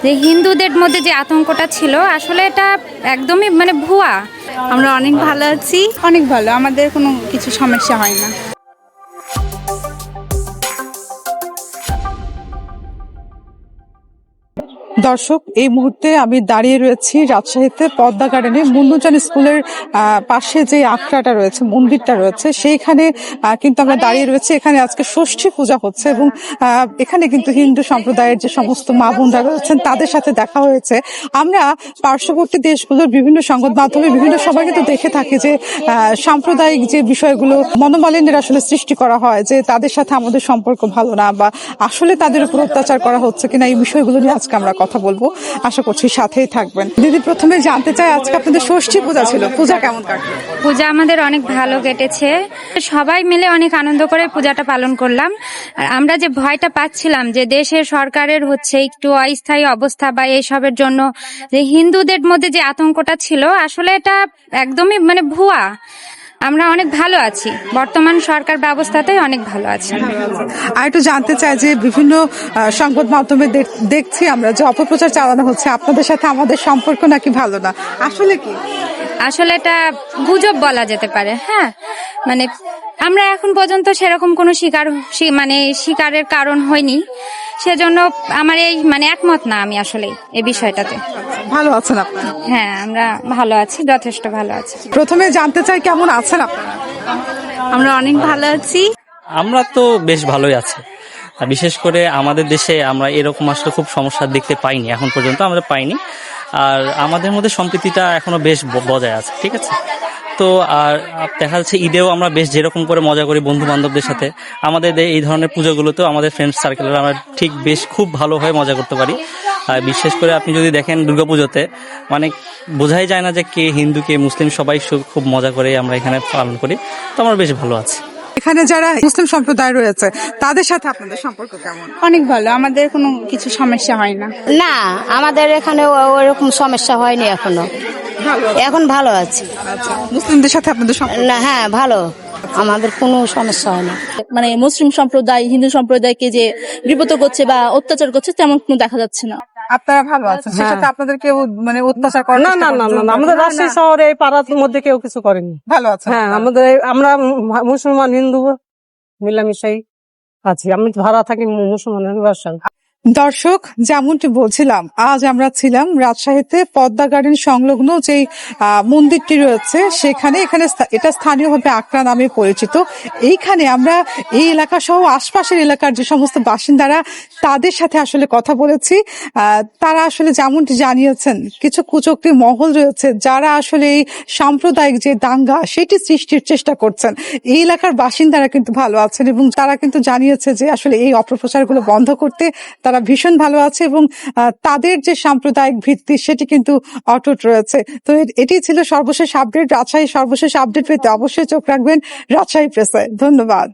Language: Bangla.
যে হিন্দুদের মধ্যে যে আতঙ্কটা ছিল আসলে এটা একদমই মানে ভুয়া। আমরা অনেক ভালো আছি, অনেক ভালো, আমাদের কোনো কিছু সমস্যা হয় না। দর্শক, এই মুহূর্তে আমি দাঁড়িয়ে রয়েছি রাজশাহীতে পদ্মা গার্ডেনে মুন্নুজান স্কুলের পাশে যে আখড়াটা রয়েছে, মন্দিরটা রয়েছে, সেইখানে কিন্তু আমরা দাঁড়িয়ে রয়েছি। এখানে আজকে ষষ্ঠী পূজা হচ্ছে এবং এখানে কিন্তু হিন্দু সম্প্রদায়ের যে সমস্ত মা বোনরা রয়েছেন তাদের সাথে দেখা হয়েছে। আমরা পার্শ্ববর্তী দেশগুলোর বিভিন্ন সংবাদ মাধ্যমে বিভিন্ন সময় কিন্তু দেখে থাকি যে সাম্প্রদায়িক যে বিষয়গুলো মনোমালিন্যের আসলে সৃষ্টি করা হয়, যে তাদের সাথে আমাদের সম্পর্ক ভালো না বা আসলে তাদের উপর অত্যাচার করা হচ্ছে কিনা, এই বিষয়গুলো নিয়ে আজকে আমরা কথা বলবো। আশা করছি সাথেই থাকবেন। দিদি, প্রথমে জানতে চাই, আজকে আপনাদের ষষ্ঠী পূজা ছিল, পূজা কেমন কাটলো? পূজা আমাদের অনেক ভালো কেটেছে, সবাই মিলে অনেক আনন্দ করে পূজাটা পালন করলাম। আর আমরা যে ভয়টা পাচ্ছিলাম যে দেশের সরকারের হচ্ছে একটু অস্থায়ী অবস্থা বা এইসবের জন্য যে হিন্দুদের মধ্যে যে আতঙ্কটা ছিল আসলে এটা একদমই মানে ভুয়া। আমরা অনেক ভালো আছি, বর্তমান সরকার ব্যবস্থাতে অনেক ভালো আছি। আর একটু জানতে চাই যে বিভিন্ন সংবাদ মাধ্যমে দেখছি আমরা যে অপপ্রচার চালানো হচ্ছে আপনাদের সাথে আমাদের সম্পর্ক নাকি ভালো না, আসলে কি? আসলে এটা গুজব বলা যেতে পারে। হ্যাঁ, মানে আমরা এখন পর্যন্ত সেরকম কোনো শিকারের কারণ হয়নি, সেজন্য আমার এই মানে একমত না আমি আসলে এই বিষয়টাতে। ভালো আছেন আপনি? হ্যাঁ, আমরা ভালো আছি, যথেষ্ট ভালো আছি। প্রথমে জানতে চাই কেমন আছেন আপনারা? আমরা অনেক ভালো আছি। আমরা তো বেশ ভালোই আছি। আর বিশেষ করে আমাদের দেশে আমরা এরকম আসলে খুব সমস্যা দেখতে পাইনি, এখন পর্যন্ত আমরা পাইনি। আর আমাদের মধ্যে সম্প্রীতিটা এখনো বেশ বজায় আছে, ঠিক আছে। তো আর দেখা যাচ্ছে ঈদেও আমরা বেশ যেরকম করে মজা করি বন্ধু বান্ধবদের সাথে, আমাদের এই ধরনের পুজোগুলোতেও আমাদের ফ্রেন্ডস সার্কেলের আমরা ঠিক বেশ খুব ভালোভাবে মজা করতে পারি। আর বিশেষ করে আপনি যদি দেখেন দুর্গাপুজোতে মানে বোঝাই যায় না যে কে হিন্দু কে মুসলিম, সবাই খুব মজা করে আমরা এখানে পালন করি। তো আমরা বেশ ভালো আছি। এখানে যারা মুসলিম সম্প্রদায় রয়েছে তাদের সাথে আপনাদের সম্পর্ক কেমন? অনেক ভালো, আমাদের কোনো কিছু সমস্যা হয় না। না, আমাদের এখানে ওরকম সমস্যা হয়নি এখনো, এখন ভালো আছে। মুসলিমদের সাথে আপনাদের সম্পর্ক? না, হ্যাঁ ভালো, আমাদের কোনো সমস্যা হয় না। মানে মুসলিম সম্প্রদায় হিন্দু সম্প্রদায়কে যে বিব্রত করছে বা অত্যাচার করছে তেমন কোনো দেখা যাচ্ছে না। আপনারা ভালো আছেন? সেটাতে আপনাদের কেউ মানে অত্যাচার করে? না না না না, আমাদের রাজশাহী শহরে এই পাড়ার মধ্যে কেউ কিছু করেনি। ভালো আছে। হ্যাঁ, আমরা মুসলমান হিন্দু মিলামিশাই আছি। আমি ভাড়া থাকি মুসলমানের বাসায়। দর্শক, যেমনটি বলছিলাম, আজ আমরা ছিলাম রাজশাহীতে পদ্মা গার্ডেন সংলগ্ন যে মন্দিরটি রয়েছে সেখানে। এটা স্থানীয়ভাবে আখড়া নামে পরিচিত। এইখানে আমরা এই এলাকা সহ আশপাশের এলাকার যে সমস্ত বাসিন্দারা তাদের সাথে আসলে কথা বলেছি। তারা আসলে যেমনটি জানিয়েছেন, কিছু কুচক্রী মহল রয়েছে যারা আসলে এই সাম্প্রদায়িক যে দাঙ্গা সেটি সৃষ্টির চেষ্টা করছেন। এই এলাকার বাসিন্দারা কিন্তু ভালো আছেন এবং তারা কিন্তু জানিয়েছে যে আসলে এই অপপ্রচারগুলো বন্ধ করতে তারা ভীষণ ভালো আছে এবং তাদের যে সাম্প্রদায়িক ভিত্তি সেটি কিন্তু অটুট রয়েছে। তো এটি ছিল সর্বশেষ আপডেট। রাজশাহী সর্বশেষ আপডেট পেতে অবশ্যই চোখ রাখবেন রাজশাহী প্রেসে। ধন্যবাদ।